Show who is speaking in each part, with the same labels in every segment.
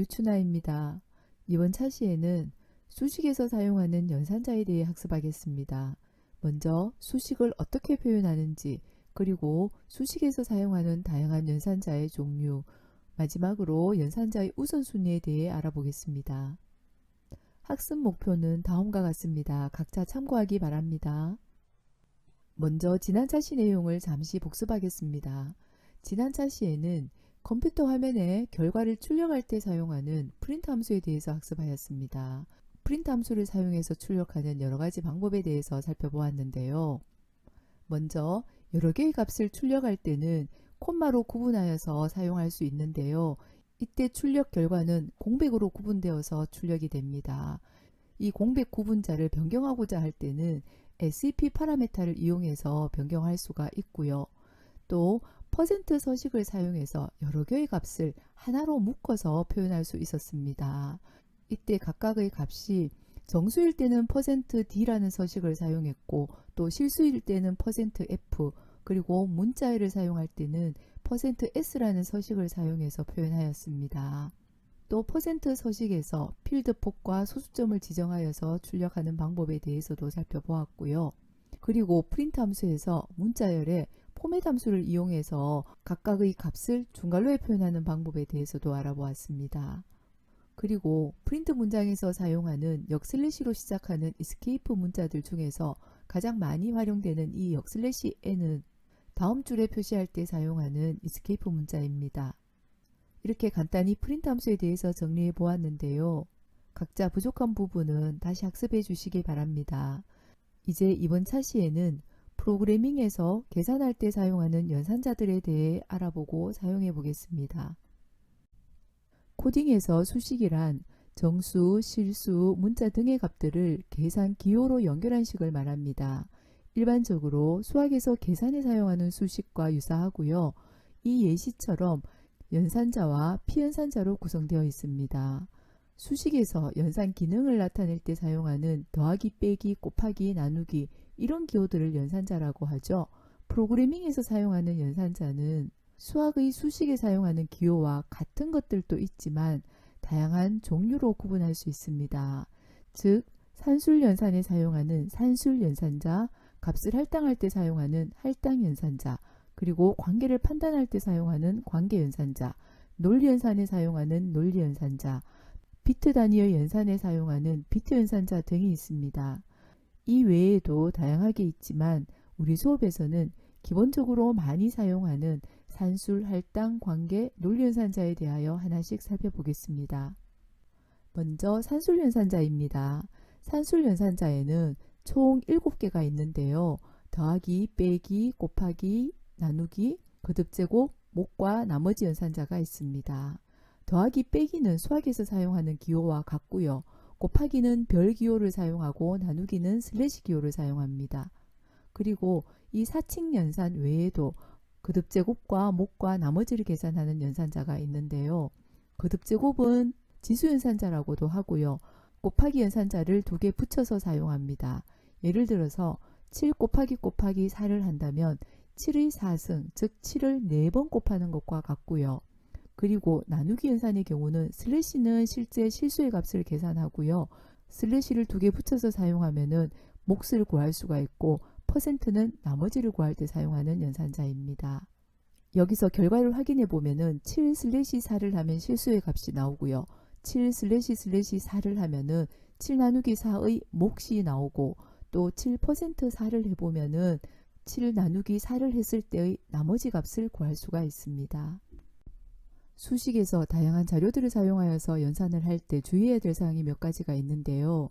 Speaker 1: 유춘아입니다. 이번 차시에는 수식에서 사용하는 연산자에 대해 학습하겠습니다. 먼저 수식을 어떻게 표현하는지, 그리고 수식에서 사용하는 다양한 연산자의 종류, 마지막으로 연산자의 우선순위에 대해 알아보겠습니다. 학습 목표는 다음과 같습니다. 각자 참고하기 바랍니다. 먼저 지난 차시 내용을 잠시 복습하겠습니다. 지난 차시에는 컴퓨터 화면에 결과를 출력할 때 사용하는 프린트 함수에 대해서 학습하였습니다. 프린트 함수를 사용해서 출력하는 여러가지 방법에 대해서 살펴보았는데요. 먼저 여러 개의 값을 출력할 때는 콤마로 구분하여서 사용할 수 있는데요. 이때 출력 결과는 공백으로 구분되어서 출력이 됩니다. 이 공백 구분자를 변경하고자 할 때는 SEP 파라메타를 이용해서 변경할 수가 있고요. 또 퍼센트 서식을 사용해서 여러 개의 값을 하나로 묶어서 표현할 수 있었습니다. 이때 각각의 값이 정수일 때는 %d라는 서식을 사용했고, 또 실수일 때는 %f, 그리고 문자열을 사용할 때는 %s라는 서식을 사용해서 표현하였습니다. 또 퍼센트 서식에서 필드 폭과 소수점을 지정하여서 출력하는 방법에 대해서도 살펴보았고요. 그리고 프린트 함수에서 문자열에 포맷 함수를 이용해서 각각의 값을 중괄호에 표현하는 방법에 대해서도 알아보았습니다. 그리고 프린트 문장에서 사용하는 역슬래시로 시작하는 escape 문자들 중에서 가장 많이 활용되는 이 역슬래시 n은 다음 줄에 표시할 때 사용하는 escape 문자입니다. 이렇게 간단히 프린트 함수에 대해서 정리해 보았는데요. 각자 부족한 부분은 다시 학습해 주시기 바랍니다. 이제 이번 차시에는 프로그래밍에서 계산할 때 사용하는 연산자들에 대해 알아보고 사용해 보겠습니다. 코딩에서 수식이란 정수, 실수, 문자 등의 값들을 계산 기호로 연결한 식을 말합니다. 일반적으로 수학에서 계산에 사용하는 수식과 유사하고요. 이 예시처럼 연산자와 피연산자로 구성되어 있습니다. 수식에서 연산 기능을 나타낼 때 사용하는 더하기, 빼기, 곱하기, 나누기 이런 기호들을 연산자라고 하죠. 프로그래밍에서 사용하는 연산자는 수학의 수식에 사용하는 기호와 같은 것들도 있지만 다양한 종류로 구분할 수 있습니다. 즉, 산술 연산에 사용하는 산술 연산자, 값을 할당할 때 사용하는 할당 연산자, 그리고 관계를 판단할 때 사용하는 관계 연산자, 논리 연산에 사용하는 논리 연산자, 비트 단위의 연산에 사용하는 비트 연산자 등이 있습니다. 이 외에도 다양하게 있지만 우리 수업에서는 기본적으로 많이 사용하는 산술, 할당, 관계, 논리 연산자에 대하여 하나씩 살펴보겠습니다. 먼저 산술 연산자입니다. 산술 연산자에는 총 7개가 있는데요. 더하기, 빼기, 곱하기, 나누기, 거듭제곱, 목과 나머지 연산자가 있습니다. 더하기, 빼기는 수학에서 사용하는 기호와 같고요. 곱하기는 별 기호를 사용하고 나누기는 슬래시 기호를 사용합니다. 그리고 이 사칙 연산 외에도 거듭제곱과 목과 나머지를 계산하는 연산자가 있는데요. 거듭제곱은 지수 연산자라고도 하고요. 곱하기 연산자를 2개 붙여서 사용합니다. 예를 들어서 7 곱하기 곱하기 4를 한다면 7의 4승, 즉 7을 4번 곱하는 것과 같고요. 그리고 나누기 연산의 경우는 슬래시는 실제 실수의 값을 계산하고요. 슬래시를 2개 붙여서 사용하면은 몫을 구할 수가 있고 퍼센트는 나머지를 구할 때 사용하는 연산자입니다. 여기서 결과를 확인해 보면은 7 슬래시 4를 하면 실수의 값이 나오고요. 7 슬래시 슬래시 4를 하면은 7 나누기 4의 몫이 나오고, 또 7% 4를 해보면은 7 나누기 4를 했을 때의 나머지 값을 구할 수가 있습니다. 수식에서 다양한 자료들을 사용하여서 연산을 할 때 주의해야 될 사항이 몇 가지가 있는데요.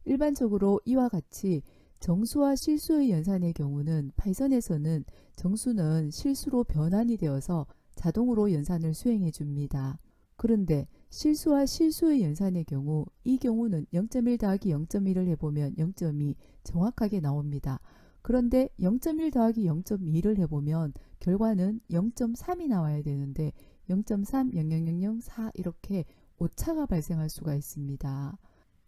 Speaker 1: 일반적으로 이와 같이 정수와 실수의 연산의 경우는 파이썬에서는 정수는 실수로 변환이 되어서 자동으로 연산을 수행해 줍니다. 그런데 실수와 실수의 연산의 경우, 이 경우는 0.1 더하기 0.1을 해보면 0.2 정확하게 나옵니다. 그런데 0.1 더하기 0.2를 해보면 결과는 0.3이 나와야 되는데 0.3, 0.0004 이렇게 오차가 발생할 수가 있습니다.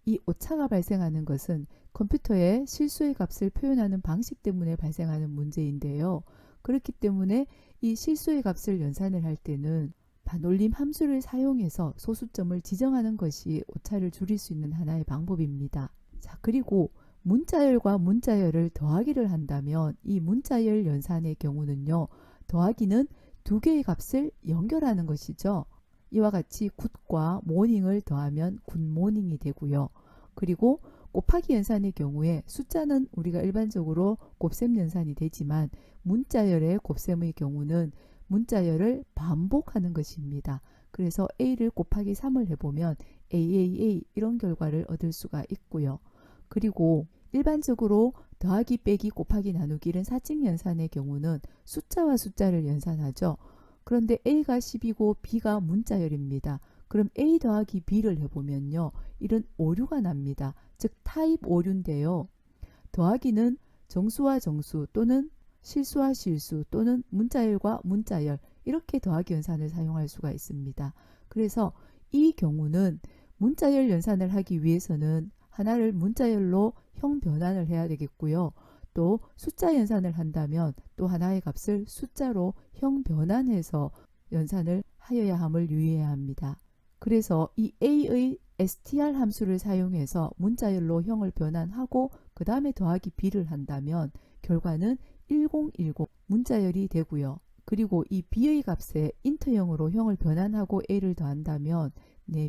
Speaker 1: 이 오차가 발생하는 것은 컴퓨터의 실수의 값을 표현하는 방식 때문에 발생하는 문제인데요. 그렇기 때문에 이 실수의 값을 연산을 할 때는 반올림 함수를 사용해서 소수점을 지정하는 것이 오차를 줄일 수 있는 하나의 방법입니다. 자, 그리고 문자열과 문자열을 더하기를 한다면 이 문자열 연산의 경우는요. 더하기는 두 개의 값을 연결하는 것이죠. 이와 같이 굿과 모닝을 더하면 굿모닝이 되고요. 그리고 곱하기 연산의 경우에 숫자는 우리가 일반적으로 곱셈 연산이 되지만 문자열의 곱셈의 경우는 문자열을 반복하는 것입니다. 그래서 a를 곱하기 3을 해보면 aaa 이런 결과를 얻을 수가 있고요. 그리고 일반적으로 더하기 빼기 곱하기 나누기는 사칙 연산의 경우는 숫자와 숫자를 연산하죠. 그런데 a가 10이고 b가 문자열입니다. 그럼 a 더하기 b를 해보면요. 이런 오류가 납니다. 즉 타입 오류인데요. 더하기는 정수와 정수 또는 실수와 실수 또는 문자열과 문자열 이렇게 더하기 연산을 사용할 수가 있습니다. 그래서 이 경우는 문자열 연산을 하기 위해서는 하나를 문자열로 형 변환을 해야 되겠고요. 또 숫자 연산을 한다면 또 하나의 값을 숫자로 형 변환해서 연산을 하여야 함을 유의해야 합니다. 그래서 이 a의 str 함수를 사용해서 문자열로 형을 변환하고 그 다음에 더하기 b를 한다면 결과는 1010 문자열이 되고요. 그리고 이 b의 값에 인트형으로 형을 변환하고 a를 더한다면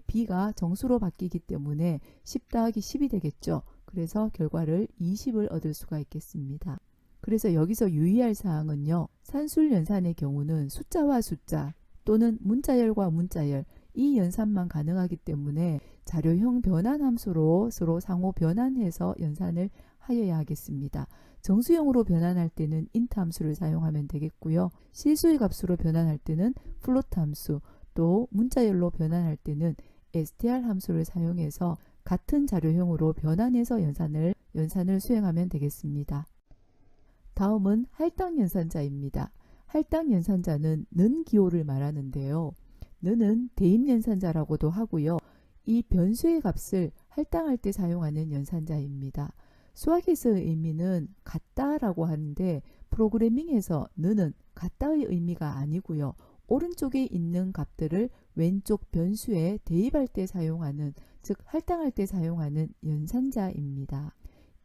Speaker 1: b가 정수로 바뀌기 때문에 10 더하기 10이 되겠죠. 그래서 결과를 20을 얻을 수가 있겠습니다. 그래서 여기서 유의할 사항은요. 산술 연산의 경우는 숫자와 숫자 또는 문자열과 문자열 이 연산만 가능하기 때문에 자료형 변환 함수로 서로 상호 변환해서 연산을 하여야 하겠습니다. 정수형으로 변환할 때는 int 함수를 사용하면 되겠고요. 실수의 값으로 변환할 때는 float 함수, 또 문자열로 변환할 때는 str 함수를 사용해서 같은 자료형으로 변환해서 연산을 수행하면 되겠습니다. 다음은 할당 연산자입니다. 할당 연산자는 는 기호를 말하는데요. 는은 대입 연산자라고도 하고요. 이 변수의 값을 할당할 때 사용하는 연산자입니다. 수학에서의 의미는 같다라고 하는데 프로그래밍에서 는은 같다의 의미가 아니고요. 오른쪽에 있는 값들을 왼쪽 변수에 대입할 때 사용하는, 즉 할당할 때 사용하는 연산자입니다.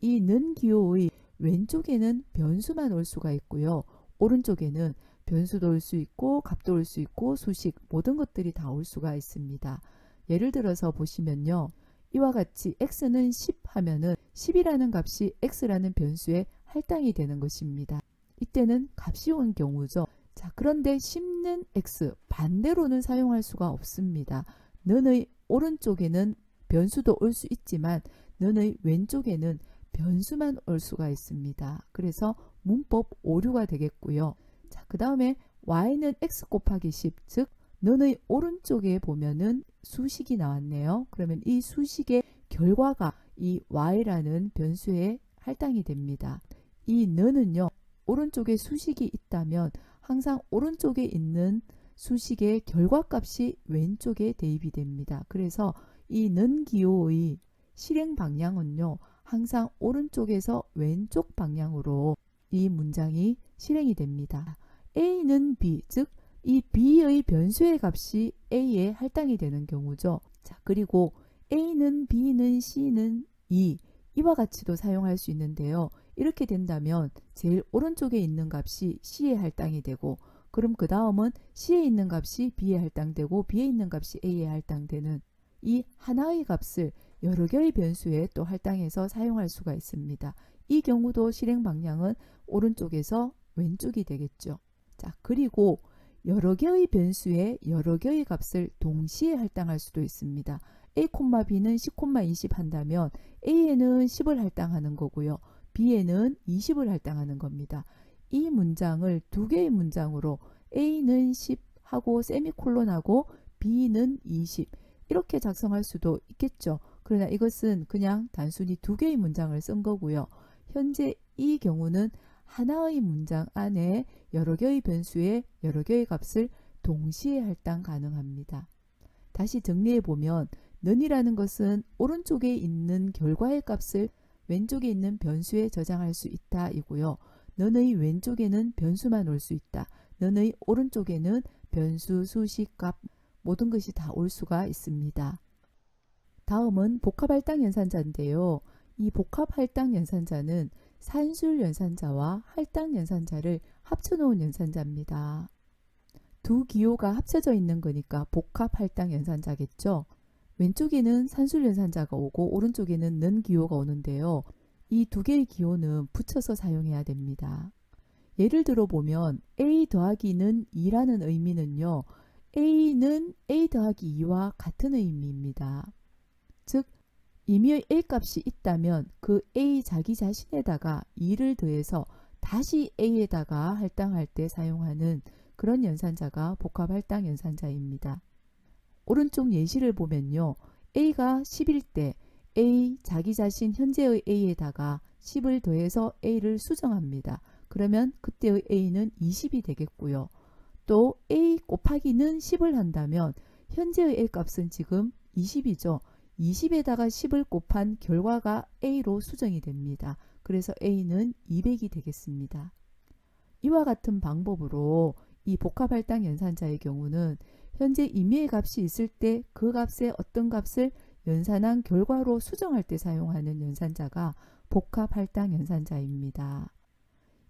Speaker 1: 이 는 기호의 왼쪽에는 변수만 올 수가 있고요. 오른쪽에는 변수도 올 수 있고 값도 올 수 있고 수식 모든 것들이 다 올 수가 있습니다. 예를 들어서 보시면요. 이와 같이 x는 10 하면은 10이라는 값이 x라는 변수에 할당이 되는 것입니다. 이때는 값이 온 경우죠. 자, 그런데 10는 x 반대로는 사용할 수가 없습니다. 는의 오른쪽에는 변수도 올 수 있지만 는의 왼쪽에는 변수만 올 수가 있습니다. 그래서 문법 오류가 되겠고요. 자, 그 다음에 y는 x 곱하기 10, 즉 는의 오른쪽에 보면은 수식이 나왔네요. 그러면 이 수식의 결과가 이 y라는 변수에 할당이 됩니다. 이 는은요. 오른쪽에 수식이 있다면 항상 오른쪽에 있는 수식의 결과값이 왼쪽에 대입이 됩니다. 그래서 이 는 기호의 실행 방향은요. 항상 오른쪽에서 왼쪽 방향으로 이 문장이 실행이 됩니다. a는 b, 즉 이 b의 변수의 값이 a에 할당이 되는 경우죠. 자, 그리고 a는 b는 c는 이와 같이도 사용할 수 있는데요. 이렇게 된다면 제일 오른쪽에 있는 값이 c에 할당이 되고, 그럼 그 다음은 c에 있는 값이 b에 할당되고 b에 있는 값이 a에 할당되는 이 하나의 값을 여러 개의 변수에 또 할당해서 사용할 수가 있습니다. 이 경우도 실행 방향은 오른쪽에서 왼쪽이 되겠죠. 자, 그리고 여러 개의 변수에 여러 개의 값을 동시에 할당할 수도 있습니다. a, b는 10, 20 한다면 a에는 10을 할당하는 거고요. b에는 20을 할당하는 겁니다. 이 문장을 두 개의 문장으로 a는 10 하고 세미콜론하고 b는 20 이렇게 작성할 수도 있겠죠. 그러나 이것은 그냥 단순히 두 개의 문장을 쓴 거고요. 현재 이 경우는 하나의 문장 안에 여러 개의 변수에 여러 개의 값을 동시에 할당 가능합니다. 다시 정리해 보면 는이라는 것은 오른쪽에 있는 결과의 값을 왼쪽에 있는 변수에 저장할 수 있다 이고요. 는의 왼쪽에는 변수만 올 수 있다. 는의 오른쪽에는 변수, 수식값 모든 것이 다 올 수가 있습니다. 다음은 복합할당 연산자인데요. 이 복합할당 연산자는 산술 연산자와 할당 연산자를 합쳐놓은 연산자입니다. 두 기호가 합쳐져 있는 거니까 복합할당 연산자겠죠. 왼쪽에는 산술 연산자가 오고 오른쪽에는 는 기호가 오는데요. 이 두 개의 기호는 붙여서 사용해야 됩니다. 예를 들어 보면 a 더하기는 2라는 의미는요. a는 a 더하기 2와 같은 의미입니다. 즉 임의의 a 값이 있다면 그 a 자기 자신에다가 2를 더해서 다시 a에다가 할당할 때 사용하는 그런 연산자가 복합할당 연산자입니다. 오른쪽 예시를 보면요. a가 10일 때 a 자기 자신 현재의 a에다가 10을 더해서 a를 수정합니다. 그러면 그때의 a는 20이 되겠고요. 또 a 곱하기는 10을 한다면 현재의 a 값은 지금 20이죠. 20에다가 10을 곱한 결과가 a로 수정이 됩니다. 그래서 a는 200이 되겠습니다. 이와 같은 방법으로 이 복합할당 연산자의 경우는 현재 임의의 값이 있을 때 그 값의 어떤 값을 연산한 결과로 수정할 때 사용하는 연산자가 복합할당 연산자입니다.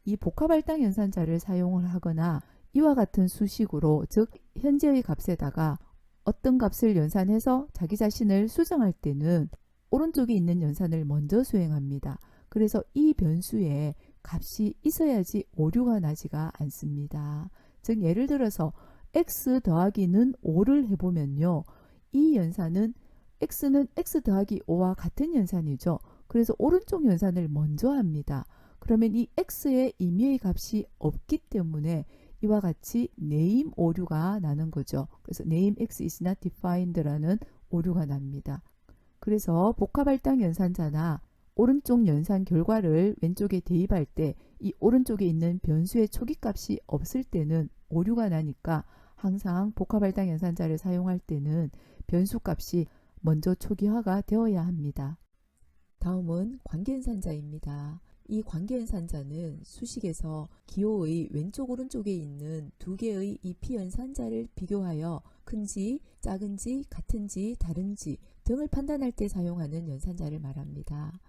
Speaker 1: 이 복합할당 연산자를 사용을 하거나 이와 같은 수식으로 즉 현재의 값에다가 어떤 값을 연산해서 자기 자신을 수정할 때는 오른쪽에 있는 연산을 먼저 수행합니다. 그래서 이 변수에 값이 있어야지 오류가 나지가 않습니다. 즉 예를 들어서 x 더하기는 5를 해보면요. 이 연산은 x는 x 더하기 5와 같은 연산이죠. 그래서 오른쪽 연산을 먼저 합니다. 그러면 이 x의 임의의 값이 없기 때문에 이와 같이 name 오류가 나는 거죠. 그래서 name x is not defined라는 오류가 납니다. 그래서 복합할당 연산자나 오른쪽 연산 결과를 왼쪽에 대입할 때 이 오른쪽에 있는 변수의 초기값이 없을 때는 오류가 나니까 항상 복합할당 연산자를 사용할 때는 변수값이 먼저 초기화가 되어야 합니다. 다음은 관계연산자입니다. 이 관계연산자는 수식에서 기호의 왼쪽 오른쪽에 있는 두 개의 이 피연산자를 비교하여 큰지 작은지 같은지 다른지 등을 판단할 때 사용하는 연산자를 말합니다.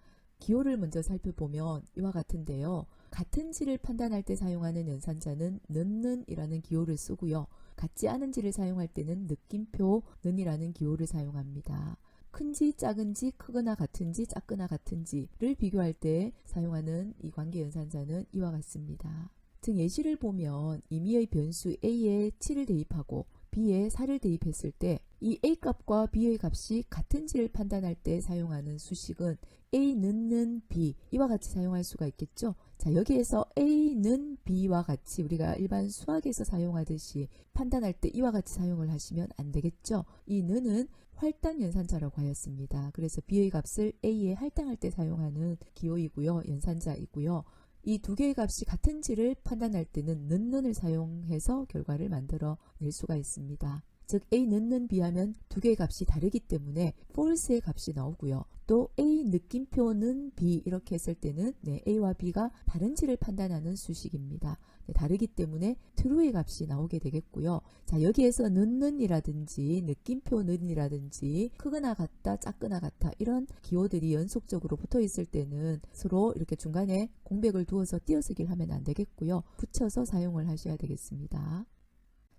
Speaker 1: 기호를 먼저 살펴보면 이와 같은데요. 같은지를 판단할 때 사용하는 연산자는 는이라는 기호를 쓰고요. 같지 않은지를 사용할 때는 느낌표 는이라는 기호를 사용합니다. 큰지 작은지 크거나 같은지 작거나 같은지를 비교할 때 사용하는 이 관계연산자는 이와 같습니다. 즉 예시를 보면 임의의 변수 a에 7을 대입하고 b에 4를 대입했을 때 이 a 값과 b의 값이 같은지를 판단할 때 사용하는 수식은 a는 b 이와 같이 사용할 수가 있겠죠. 자 여기에서 a는 b와 같이 우리가 일반 수학에서 사용하듯이 판단할 때 이와 같이 사용을 하시면 안 되겠죠. 이 는은 할당 연산자라고 하였습니다. 그래서 b의 값을 a에 할당할 때 사용하는 기호이고요. 연산자이고요. 이 두 개의 값이 같은지를 판단할 때는 는을 사용해서 결과를 만들어 낼 수가 있습니다. 즉 a 는 b하면 두 개의 값이 다르기 때문에 false의 값이 나오고요. 또 a 느낌표는 b 이렇게 했을 때는 a와 b가 다른지를 판단하는 수식입니다. 다르기 때문에 true의 값이 나오게 되겠고요. 자 여기에서 는이라든지 느낌표 는이라든지 크거나 같다 작거나 같다 이런 기호들이 연속적으로 붙어 있을 때는 서로 이렇게 중간에 공백을 두어서 띄어쓰기를 하면 안 되겠고요. 붙여서 사용을 하셔야 되겠습니다.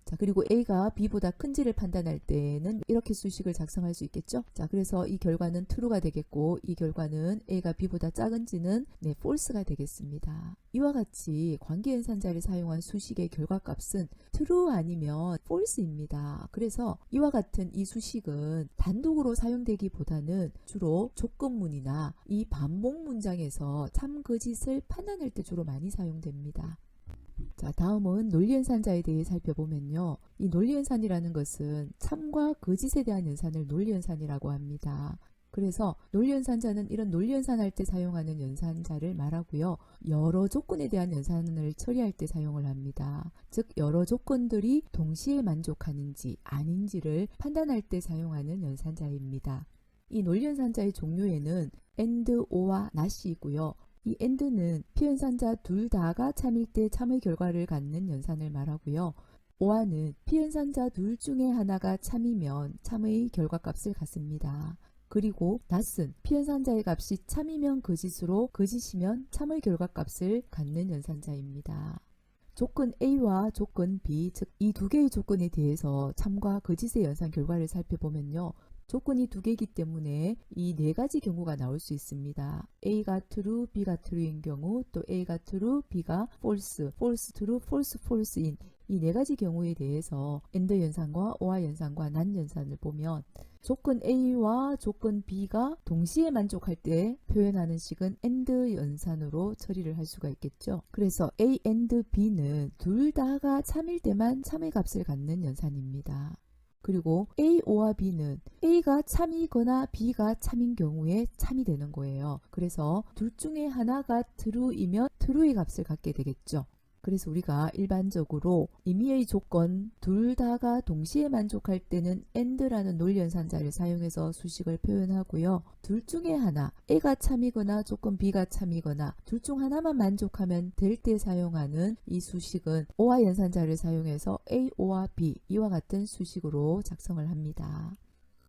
Speaker 1: 자 그리고 a가 b보다 큰지를 판단할 때는 이렇게 수식을 작성할 수 있겠죠. 자 그래서 이 결과는 true가 되겠고 이 결과는 a가 b보다 작은지는 false가 되겠습니다. 이와 같이 관계연산자를 사용한 수식의 결과값은 true 아니면 false입니다. 그래서 이와 같은 이 수식은 단독으로 사용되기보다는 주로 조건문이나 이 반복 문장에서 참 거짓을 판단할 때 주로 많이 사용됩니다. 자 다음은 논리연산자에 대해 살펴보면요. 이 논리연산이라는 것은 참과 거짓에 대한 연산을 논리연산이라고 합니다. 그래서 논리연산자는 이런 논리연산할 때 사용하는 연산자를 말하고요. 여러 조건에 대한 연산을 처리할 때 사용을 합니다. 즉 여러 조건들이 동시에 만족하는지 아닌지를 판단할 때 사용하는 연산자입니다. 이 논리연산자의 종류에는 and, or와 not이 있고요. 이 and는 피연산자 둘 다가 참일 때 참의 결과를 갖는 연산을 말하고요. 오화는 피연산자 둘 중에 하나가 참이면 참의 결과값을 갖습니다. 그리고 낫은 피연산자의 값이 참이면 거짓으로 거짓이면 참의 결과값을 갖는 연산자입니다. 조건 A와 조건 B, 즉 이 두 개의 조건에 대해서 참과 거짓의 연산 결과를 살펴보면요. 조건이 두 개이기 때문에 이 네 가지 경우가 나올 수 있습니다. A가 true, B가 true인 경우, 또 A가 true, B가 false, false true, false false인 이 네 가지 경우에 대해서 AND 연산과 OR 연산과 NOT 연산을 보면 조건 A와 조건 B가 동시에 만족할 때 표현하는 식은 AND 연산으로 처리를 할 수가 있겠죠. 그래서 A and B는 둘 다가 참일 때만 참의 값을 갖는 연산입니다. 그리고 A와 B는 A가 참이거나 B가 참인 경우에 참이 되는 거예요. 그래서 둘 중에 하나가 true이면 true의 값을 갖게 되겠죠. 그래서 우리가 일반적으로 임의의 조건 둘 다가 동시에 만족할 때는 AND라는 논리연산자를 사용해서 수식을 표현하고요. 둘 중에 하나, A가 참이거나 조건 B가 참이거나 둘 중 하나만 만족하면 될 때 사용하는 이 수식은 OR 연산자를 사용해서 A, O와 B 이와 같은 수식으로 작성을 합니다.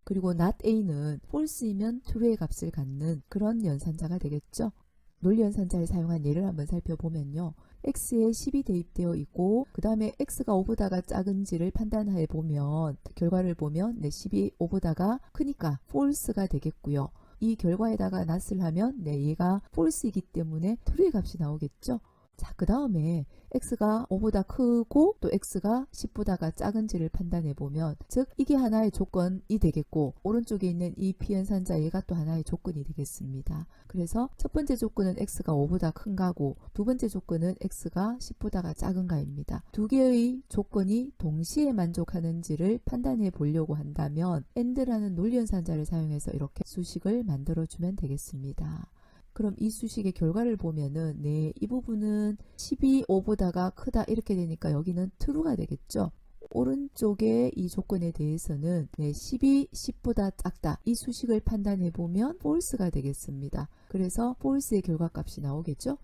Speaker 1: 그리고 not A는 false이면 true의 값을 갖는 그런 연산자가 되겠죠. 논리연산자를 사용한 예를 한번 살펴보면요. x에 10이 대입되어 있고 그 다음에 x가 5보다가 작은지를 판단해 보면 결과를 보면 10이 5보다가 크니까 false가 되겠고요. 이 결과에다가 not을 하면 얘가 false이기 때문에 true의 값이 나오겠죠. 자, 그 다음에 x가 5보다 크고 또 x가 10보다가 작은지를 판단해 보면 즉 이게 하나의 조건이 되겠고 오른쪽에 있는 이 피연산자 얘가 또 하나의 조건이 되겠습니다. 그래서 첫 번째 조건은 x가 5보다 큰가고 두 번째 조건은 x가 10보다가 작은가입니다. 두 개의 조건이 동시에 만족하는지를 판단해 보려고 한다면 AND라는 논리연산자를 사용해서 이렇게 수식을 만들어 주면 되겠습니다. 그럼 이 수식의 결과를 보면은 이 부분은 10이 5보다가 크다 이렇게 되니까 여기는 true가 되겠죠. 오른쪽의 이 조건에 대해서는 10이 10보다 작다 이 수식을 판단해 보면 false가 되겠습니다. 그래서 false의 결과값이 나오겠죠.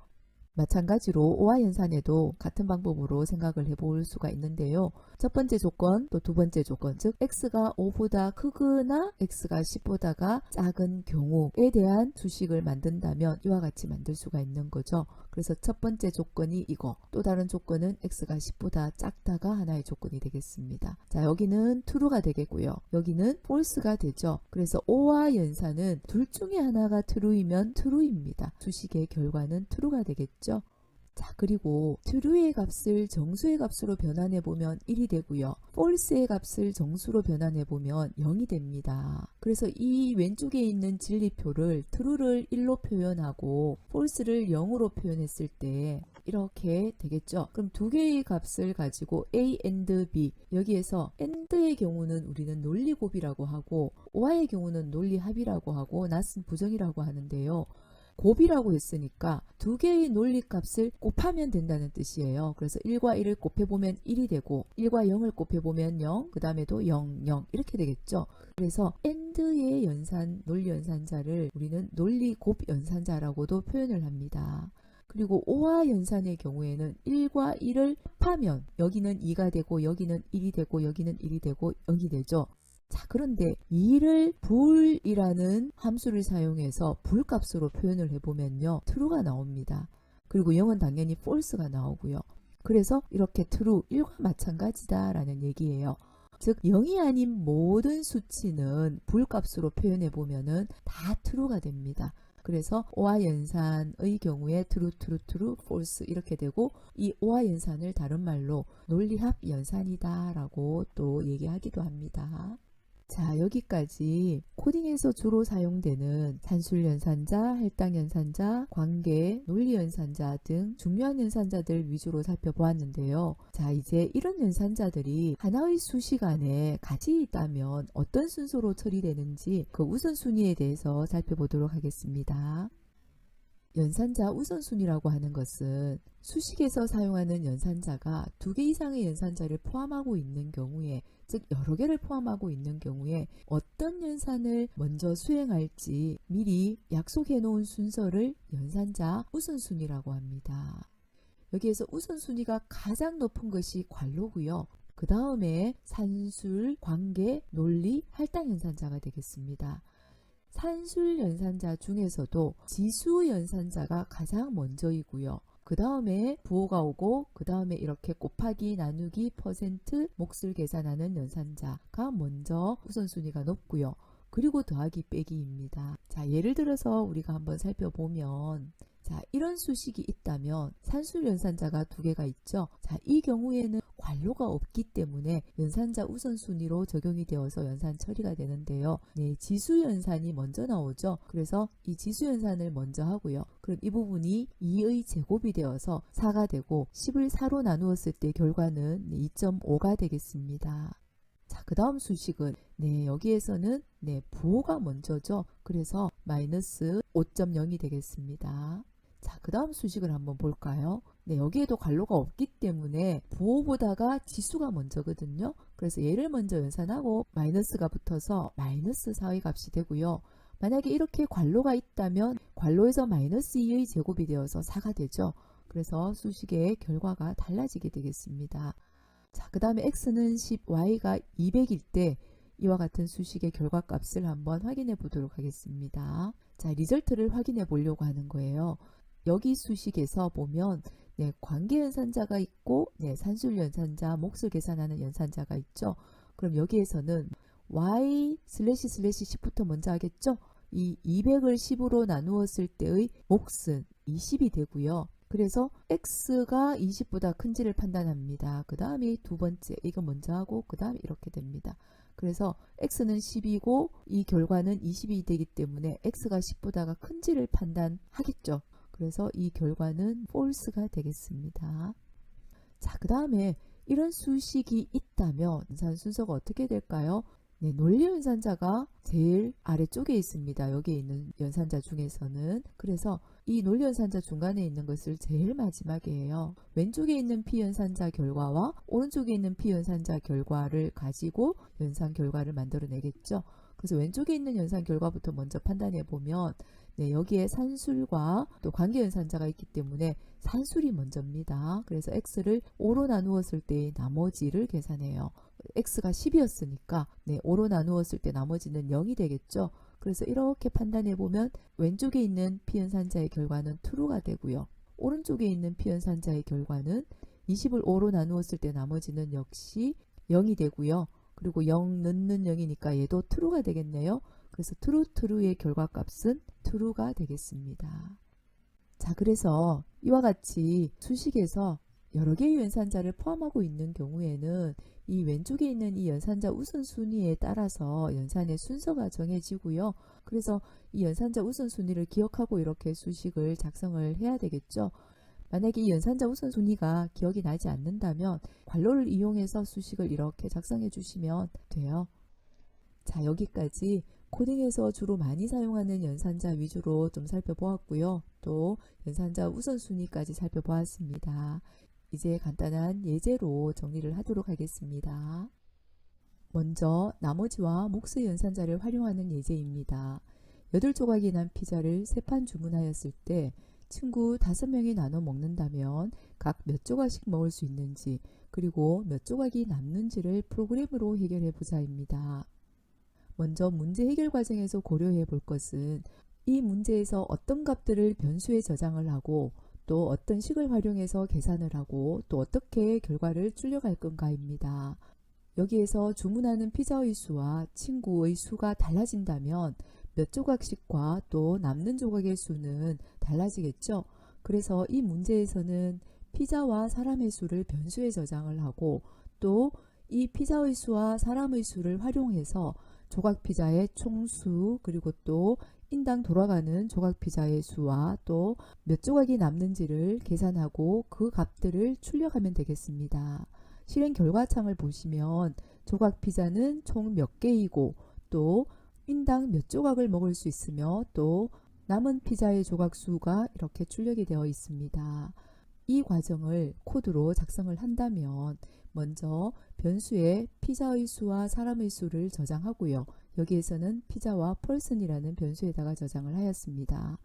Speaker 1: 마찬가지로 OR 연산에도 같은 방법으로 생각을 해볼 수가 있는데요. 첫 번째 조건 또 두 번째 조건 즉 x가 5보다 크거나 x가 10보다가 작은 경우에 대한 수식을 만든다면 이와 같이 만들 수가 있는 거죠. 그래서 첫 번째 조건이 이거 또 다른 조건은 x가 10보다 작다가 하나의 조건이 되겠습니다. 자, 여기는 true가 되겠고요. 여기는 false가 되죠. 그래서 OR 연산은 둘 중에 하나가 true이면 true입니다. 수식의 결과는 true가 되겠죠. 자, 그리고 true의 값을 정수의 값으로 변환해 보면 1이 되고요. false의 값을 정수로 변환해 보면 0이 됩니다. 그래서 이 왼쪽에 있는 진리표를 true를 1로 표현하고 false를 0으로 표현했을 때 이렇게 되겠죠. 그럼 두 개의 값을 가지고 A and B 여기에서 AND의 경우는 우리는 논리곱이라고 하고 OR의 경우는 논리합이라고 하고 not은 부정이라고 하는데요. 곱이라고 했으니까 두 개의 논리값을 곱하면 된다는 뜻이에요. 그래서 1과 1을 곱해보면 1이 되고 1과 0을 곱해보면 0, 그 다음에도 0, 0 이렇게 되겠죠. 그래서 AND의 연산, 논리연산자를 우리는 논리곱 연산자라고도 표현을 합니다. 그리고 OR 연산의 경우에는 1과 1을 합하면 여기는 2가 되고 여기는 1이 되고 여기는 1이 되고 0이 되죠. 자, 그런데 2를 불이라는 함수를 사용해서 불값으로 표현을 해보면요. true가 나옵니다. 그리고 0은 당연히 false가 나오고요. 그래서 이렇게 true, 1과 마찬가지다 라는 얘기예요. 즉 0이 아닌 모든 수치는 불값으로 표현해 보면은 다 true가 됩니다. 그래서 OR 연산의 경우에 true, true, true, false 이렇게 되고 이 OR 연산을 다른 말로 논리합 연산이다 라고 또 얘기하기도 합니다. 자, 여기까지 코딩에서 주로 사용되는 산술연산자, 할당연산자, 관계, 논리연산자 등 중요한 연산자들 위주로 살펴보았는데요. 자, 이제 이런 연산자들이 하나의 수식 안에 같이 있다면 어떤 순서로 처리되는지 그 우선순위에 대해서 살펴보도록 하겠습니다. 연산자 우선순위라고 하는 것은 수식에서 사용하는 연산자가 두 개 이상의 연산자를 포함하고 있는 경우에 즉 여러 개를 포함하고 있는 경우에 어떤 연산을 먼저 수행할지 미리 약속해 놓은 순서를 연산자 우선순위라고 합니다. 여기에서 우선순위가 가장 높은 것이 괄호고요. 그 다음에 산술, 관계, 논리, 할당 연산자가 되겠습니다. 산술 연산자 중에서도 지수 연산자가 가장 먼저이고요. 그 다음에 부호가 오고 그 다음에 이렇게 곱하기, 나누기, 퍼센트, 몫을 계산하는 연산자가 먼저 우선순위가 높고요. 그리고 더하기, 빼기입니다. 자, 예를 들어서 우리가 한번 살펴보면 자, 이런 수식이 있다면 산술 연산자가 두 개가 있죠. 자, 이 경우에는 관로가 없기 때문에 연산자 우선순위로 적용이 되어서 연산 처리가 되는데요. 네, 지수 연산이 먼저 나오죠. 그래서 이 지수 연산을 먼저 하고요. 그럼 이 부분이 2의 제곱이 되어서 4가 되고 10을 4로 나누었을 때 결과는 2.5가 되겠습니다. 자, 그 다음 수식은 여기에서는 부호가 먼저죠. 그래서 마이너스 5.0이 되겠습니다. 자, 그 다음 수식을 한번 볼까요? 여기에도 관로가 없기 때문에 부호보다가 지수가 먼저거든요. 그래서 얘를 먼저 연산하고 마이너스가 붙어서 마이너스 4의 값이 되고요. 만약에 이렇게 관로가 있다면 관로에서 마이너스 2의 제곱이 되어서 4가 되죠. 그래서 수식의 결과가 달라지게 되겠습니다. 자, 그 다음에 x는 10, y가 200일 때 이와 같은 수식의 결과값을 한번 확인해 보도록 하겠습니다. 자, 리절트를 확인해 보려고 하는 거예요. 여기 수식에서 보면 관계 연산자가 있고 산술 연산자, 몫을 계산하는 연산자가 있죠. 그럼 여기에서는 y/10부터 먼저 하겠죠. 이 200을 10으로 나누었을 때의 몫은 20이 되고요. 그래서 x가 20보다 큰지를 판단합니다. 그 다음에 두 번째 이거 먼저 하고 그 다음에 이렇게 됩니다. 그래서 x는 10이고 이 결과는 20이 되기 때문에 x가 10보다가 큰지를 판단하겠죠. 그래서 이 결과는 false가 되겠습니다. 자, 그 다음에 이런 수식이 있다면 연산 순서가 어떻게 될까요? 논리 연산자가 제일 아래쪽에 있습니다. 여기에 있는 연산자 중에서는. 그래서 이 논리 연산자 중간에 있는 것을 제일 마지막에 해요. 왼쪽에 있는 피연산자 결과와 오른쪽에 있는 피연산자 결과를 가지고 연산 결과를 만들어내겠죠. 그래서 왼쪽에 있는 연산 결과부터 먼저 판단해 보면 여기에 산술과 또 관계 연산자가 있기 때문에 산술이 먼저입니다. 그래서 x를 5로 나누었을 때 나머지를 계산해요. x가 10이었으니까 5로 나누었을 때 나머지는 0이 되겠죠. 그래서 이렇게 판단해 보면 왼쪽에 있는 피연산자의 결과는 true가 되고요. 오른쪽에 있는 피연산자의 결과는 20을 5로 나누었을 때 나머지는 역시 0이 되고요. 그리고 0 넣는 0이니까 얘도 true가 되겠네요. 그래서 true의 결과값은 true가 되겠습니다. 자, 그래서 이와 같이 수식에서 여러 개의 연산자를 포함하고 있는 경우에는 이 왼쪽에 있는 이 연산자 우선순위에 따라서 연산의 순서가 정해지고요. 그래서 이 연산자 우선순위를 기억하고 이렇게 수식을 작성을 해야 되겠죠. 만약에 이 연산자 우선순위가 기억이 나지 않는다면 관로를 이용해서 수식을 이렇게 작성해 주시면 돼요. 자, 여기까지 코딩에서 주로 많이 사용하는 연산자 위주로 좀 살펴보았고요. 또 연산자 우선순위까지 살펴보았습니다. 이제 간단한 예제로 정리를 하도록 하겠습니다. 먼저 나머지와 몫의 연산자를 활용하는 예제입니다. 8조각이 난 피자를 3판 주문하였을 때 친구 5명이 나눠 먹는다면 각 몇 조각씩 먹을 수 있는지 그리고 몇 조각이 남는지를 프로그램으로 해결해 보자입니다. 먼저 문제 해결 과정에서 고려해 볼 것은 이 문제에서 어떤 값들을 변수에 저장을 하고 또 어떤 식을 활용해서 계산을 하고 또 어떻게 결과를 출력할 건가입니다. 여기에서 주문하는 피자의 수와 친구의 수가 달라진다면 몇 조각씩과 또 남는 조각의 수는 달라지겠죠. 그래서 이 문제에서는 피자와 사람의 수를 변수에 저장을 하고 또 이 피자의 수와 사람의 수를 활용해서 조각 피자의 총수 그리고 또 인당 돌아가는 조각 피자의 수와 또 몇 조각이 남는지를 계산하고 그 값들을 출력하면 되겠습니다. 실행 결과창을 보시면 조각 피자는 총 몇 개이고 또 인당 몇 조각을 먹을 수 있으며 또 남은 피자의 조각 수가 이렇게 출력이 되어 있습니다. 이 과정을 코드로 작성을 한다면 먼저 변수에 피자의 수와 사람의 수를 저장하고요. 여기에서는 피자와 person이라는 변수에다가 저장을 하였습니다.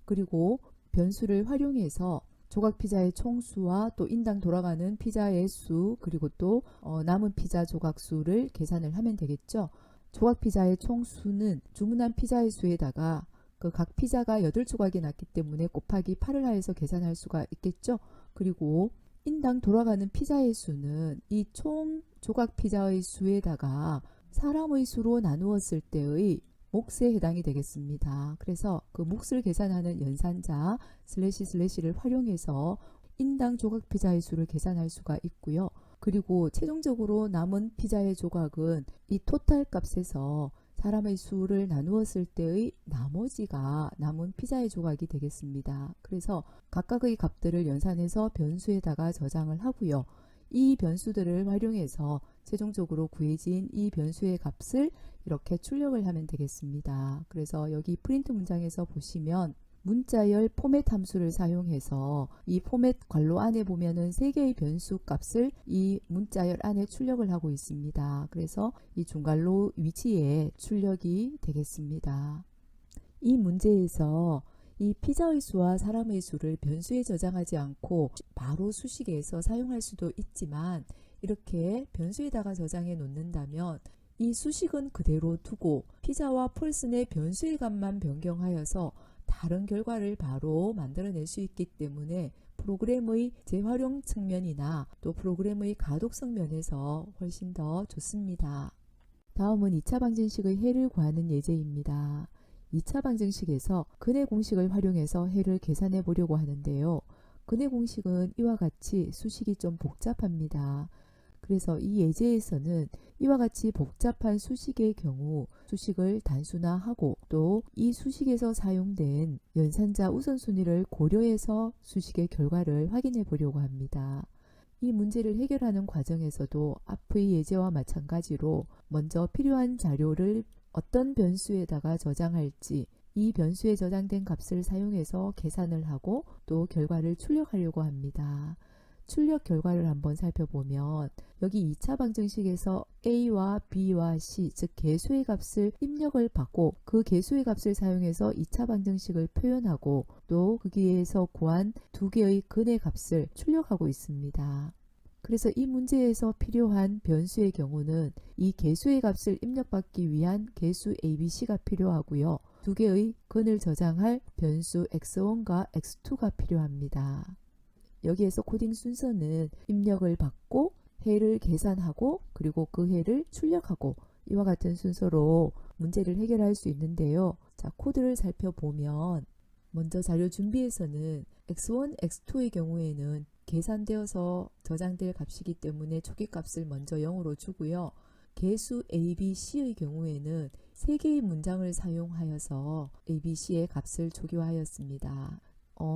Speaker 1: 그리고 변수를 활용해서 조각 피자의 총수와 또 인당 돌아가는 피자의 수, 그리고 또 남은 피자 조각 수를 계산을 하면 되겠죠. 조각 피자의 총수는 주문한 피자의 수에다가 그 각 피자가 8조각이 났기 때문에 곱하기 8을 하여서 계산할 수가 있겠죠. 그리고 인당 돌아가는 피자의 수는 이 총 조각 피자의 수에다가 사람의 수로 나누었을 때의 몫에 해당이 되겠습니다. 그래서 그 몫을 계산하는 연산자 //를 활용해서 인당 조각 피자의 수를 계산할 수가 있고요. 그리고 최종적으로 남은 피자의 조각은 이 토탈 값에서 사람의 수를 나누었을 때의 나머지가 남은 피자의 조각이 되겠습니다. 그래서 각각의 값들을 연산해서 변수에다가 저장을 하고요. 이 변수들을 활용해서 최종적으로 구해진 이 변수의 값을 이렇게 출력을 하면 되겠습니다. 그래서 여기 프린트 문장에서 보시면 문자열 포맷 함수를 사용해서 이 포맷 괄호 안에 보면은 3개의 변수 값을 이 문자열 안에 출력을 하고 있습니다. 그래서 이 중괄호 위치에 출력이 되겠습니다. 이 문제에서 이 피자의 수와 사람의 수를 변수에 저장하지 않고 바로 수식에서 사용할 수도 있지만 이렇게 변수에다가 저장해 놓는다면 이 수식은 그대로 두고 피자와 펄슨의 변수의 값만 변경하여서 다른 결과를 바로 만들어낼 수 있기 때문에 프로그램의 재활용 측면이나 또 프로그램의 가독성 면에서 훨씬 더 좋습니다. 다음은 2차 방정식의 해를 구하는 예제입니다. 2차 방정식에서 근해 공식을 활용해서 해를 계산해 보려고 하는데요. 근해 공식은 이와 같이 수식이 좀 복잡합니다. 그래서 이 예제에서는 이와 같이 복잡한 수식의 경우 수식을 단순화하고 또 이 수식에서 사용된 연산자 우선순위를 고려해서 수식의 결과를 확인해 보려고 합니다. 이 문제를 해결하는 과정에서도 앞의 예제와 마찬가지로 먼저 필요한 자료를 어떤 변수에다가 저장할지 이 변수에 저장된 값을 사용해서 계산을 하고 또 결과를 출력하려고 합니다. 출력 결과를 한번 살펴보면 여기 2차 방정식에서 A와 B와 C 즉 개수의 값을 입력을 받고 그 개수의 값을 사용해서 2차 방정식을 표현하고 또 거기에서 구한 두 개의 근의 값을 출력하고 있습니다. 그래서 이 문제에서 필요한 변수의 경우는 이 개수의 값을 입력받기 위한 개수 ABC가 필요하고요. 두 개의 근을 저장할 변수 x1과 x2가 필요합니다. 여기에서 코딩 순서는 입력을 받고 해를 계산하고 그리고 그 해를 출력하고 이와 같은 순서로 문제를 해결할 수 있는데요. 자, 코드를 살펴보면 먼저 자료 준비에서는 x1, x2의 경우에는 계산되어서 저장될 값이기 때문에 초기값을 먼저 0으로 주고요. 개수 A, B, C의 경우에는 3개의 문장을 사용하여서 A, B, C의 값을 초기화하였습니다.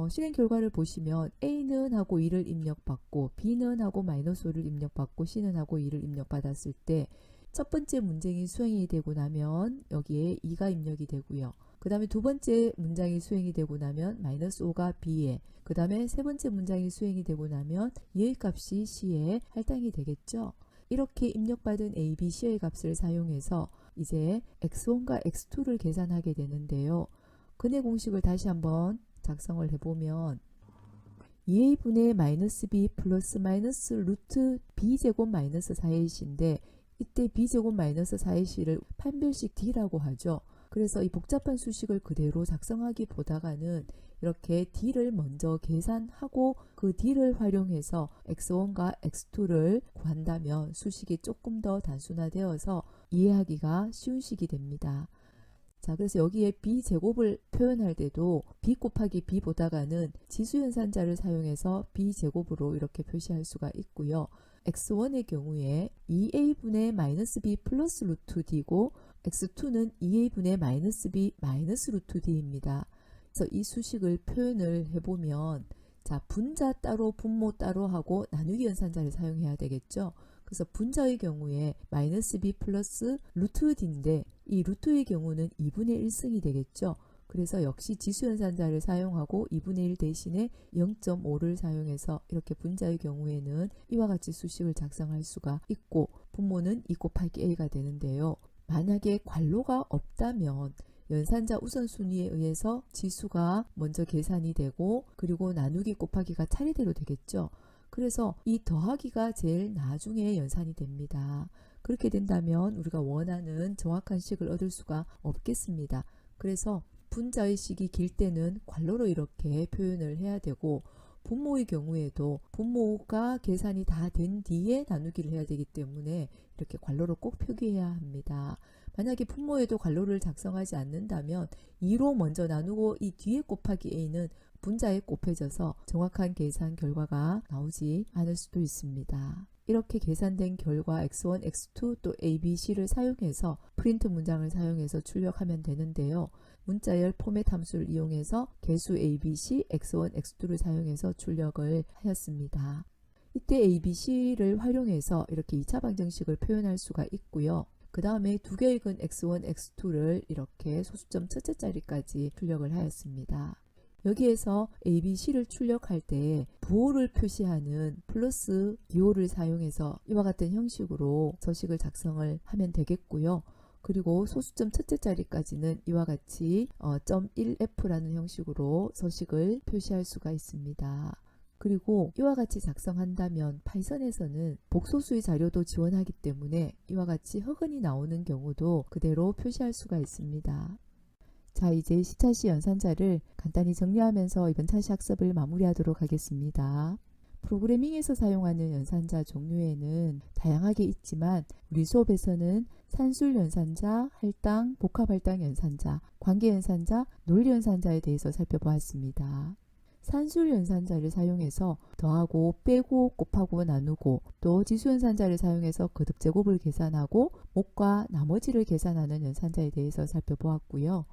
Speaker 1: 실행 결과를 보시면 A는 하고 2를 입력받고 B는 하고 -5를 입력받고 C는 하고 2를 입력받았을 때 첫 번째 문장이 수행이 되고 나면 여기에 2가 입력이 되고요. 그 다음에 두 번째 문장이 수행이 되고 나면 -5가 B에, 그 다음에 세 번째 문장이 수행이 되고 나면 2의 값이 C에 할당이 되겠죠. 이렇게 입력받은 A, B, C의 값을 사용해서 이제 x1과 x2를 계산하게 되는데요. 근해 공식을 다시 한번 작성을 해보면 2a분의 -b 플러스 마이너스 루트 b제곱 마이너스 4ac인데 이때 b제곱 마이너스 4ac를 판별식 d라고 하죠. 그래서 이 복잡한 수식을 그대로 작성하기보다는 이렇게 d를 먼저 계산하고 그 d를 활용해서 x1과 x2를 구한다면 수식이 조금 더 단순화되어서 이해하기가 쉬운 식이 됩니다. 자, 그래서 여기에 b제곱을 표현할 때도 b 곱하기 b보다가는 지수연산자를 사용해서 b제곱으로 이렇게 표시할 수가 있고요. x1의 경우에 2a분의 -b 플러스 루트 d고 x2는 2a분의 -b 마이너스 루트 d입니다. 그래서 이 수식을 표현을 해보면 자, 분자 따로 분모 따로 하고 나누기 연산자를 사용해야 되겠죠. 그래서 분자의 경우에 -b 플러스 루트 d인데 이 루트의 경우는 2분의 1승이 되겠죠. 그래서 역시 지수연산자를 사용하고 2분의 1 대신에 0.5를 사용해서 이렇게 분자의 경우에는 이와 같이 수식을 작성할 수가 있고 분모는 2 곱하기 a가 되는데요. 만약에 괄호가 없다면 연산자 우선순위에 의해서 지수가 먼저 계산이 되고 그리고 나누기 곱하기가 차례대로 되겠죠. 그래서 이 더하기가 제일 나중에 연산이 됩니다. 그렇게 된다면 우리가 원하는 정확한 식을 얻을 수가 없겠습니다. 그래서 분자의 식이 길 때는 괄호로 이렇게 표현을 해야 되고, 분모의 경우에도 분모가 계산이 다 된 뒤에 나누기를 해야 되기 때문에 이렇게 괄호로 꼭 표기해야 합니다. 만약에 분모에도 괄호를 작성하지 않는다면 2로 먼저 나누고 이 뒤에 곱하기 a는 분자에 곱해져서 정확한 계산 결과가 나오지 않을 수도 있습니다. 이렇게 계산된 결과 x1, x2 또 a, b, c를 사용해서 프린트 문장을 사용해서 출력하면 되는데요. 문자열 포맷 함수를 이용해서 개수 a, b, c, x1, x2를 사용해서 출력을 하였습니다. 이때 a, b, c를 활용해서 이렇게 2차 방정식을 표현할 수가 있고요. 그 다음에 두 개의 근 x1, x2를 이렇게 소수점 첫째 자리까지 출력을 하였습니다. 여기에서 a, b, c를 출력할 때 부호를 표시하는 플러스 기호를 사용해서 이와 같은 형식으로 서식을 작성을 하면 되겠고요. 그리고 소수점 첫째 자리까지는 이와 같이 .1f라는 형식으로 서식을 표시할 수가 있습니다. 그리고 이와 같이 작성한다면 파이썬에서는 복소수의 자료도 지원하기 때문에 이와 같이 허근이 나오는 경우도 그대로 표시할 수가 있습니다. 자, 이제 시차시 연산자를 간단히 정리하면서 이번 차시 학습을 마무리하도록 하겠습니다. 프로그래밍에서 사용하는 연산자 종류에는 다양하게 있지만 우리 수업에서는 산술 연산자, 할당, 복합 할당 연산자, 관계 연산자, 논리 연산자에 대해서 살펴보았습니다. 산술 연산자를 사용해서 더하고 빼고 곱하고 나누고, 또 지수 연산자를 사용해서 거듭 제곱을 계산하고 목과 나머지를 계산하는 연산자에 대해서 살펴보았고요.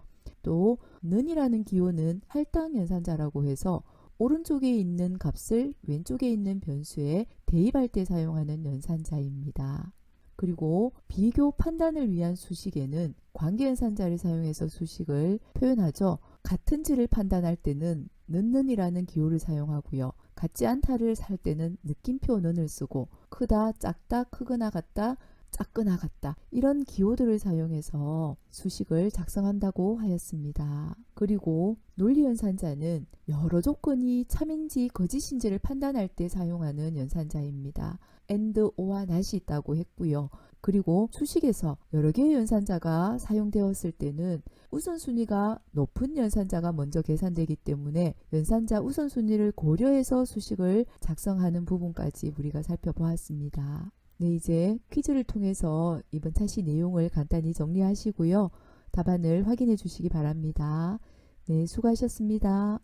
Speaker 1: 또 는이라는 기호는 할당 연산자라고 해서 오른쪽에 있는 값을 왼쪽에 있는 변수에 대입할 때 사용하는 연산자입니다. 그리고 비교 판단을 위한 수식에는 관계 연산자를 사용해서 수식을 표현하죠. 같은지를 판단할 때는 는이라는 기호를 사용하고요. 같지 않다를 살 때는 느낌표 는을 쓰고, 크다, 작다, 크거나 같다, 작거나 같다, 이런 기호들을 사용해서 수식을 작성한다고 하였습니다. 그리고 논리 연산자는 여러 조건이 참인지 거짓인지를 판단할 때 사용하는 연산자입니다. and, or와 not이 있다고 했고요. 그리고 수식에서 여러 개의 연산자가 사용되었을 때는 우선순위가 높은 연산자가 먼저 계산되기 때문에 연산자 우선순위를 고려해서 수식을 작성하는 부분까지 우리가 살펴보았습니다. 네, 이제 퀴즈를 통해서 이번 차시 내용을 간단히 정리하시고요. 답안을 확인해 주시기 바랍니다. 네, 수고하셨습니다.